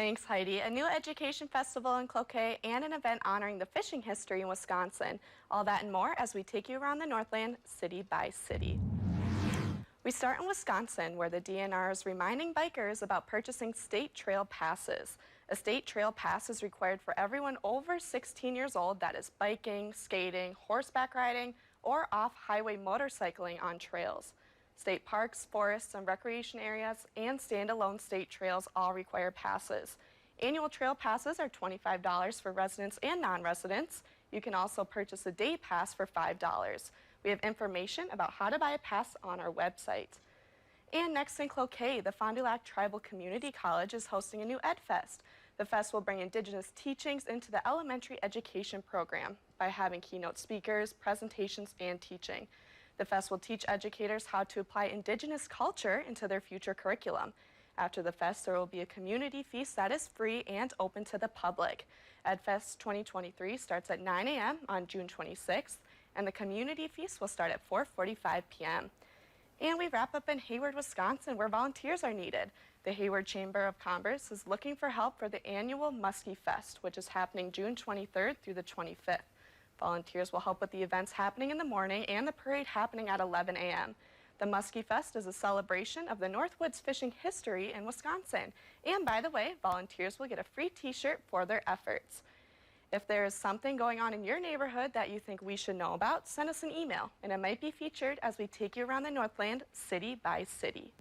Thanks, Heidi. A new education festival in Cloquet and an event honoring the fishing history in Wisconsin. All that and more as we take you around the Northland city by city. We start in Wisconsin, where the DNR is reminding bikers about purchasing state trail passes. A state trail pass is required for everyone over 16 years old that is biking, skating, horseback riding, or off-highway motorcycling on trails. State parks, forests, and recreation areas and standalone state trails all require passes. Annual trail passes are $25 for residents and non-residents. You can also purchase a day pass for $5. We have information about how to buy a pass on our website. And next in Cloquet, the Fond du Lac Tribal Community College is hosting a new Ed Fest. The fest will bring Indigenous teachings into the elementary education program by having keynote speakers, presentations, and teaching. The fest will teach educators how to apply Indigenous culture into their future curriculum. After the fest, there will be a community feast that is free and open to the public. EdFest 2023 starts at 9 a.m. on June 26th, and the community feast will start at 4:45 p.m. And we wrap up in Hayward, Wisconsin, where volunteers are needed. The Hayward Chamber of Commerce is looking for help for the annual Muskie Fest, which is happening June 23rd through the 25th. Volunteers will help with the events happening in the morning and the parade happening at 11 a.m. The Muskie Fest is a celebration of the Northwoods fishing history in Wisconsin. And by the way, volunteers will get a free t-shirt for their efforts. If there is something going on in your neighborhood that you think we should know about, send us an email, and it might be featured as we take you around the Northland city by city.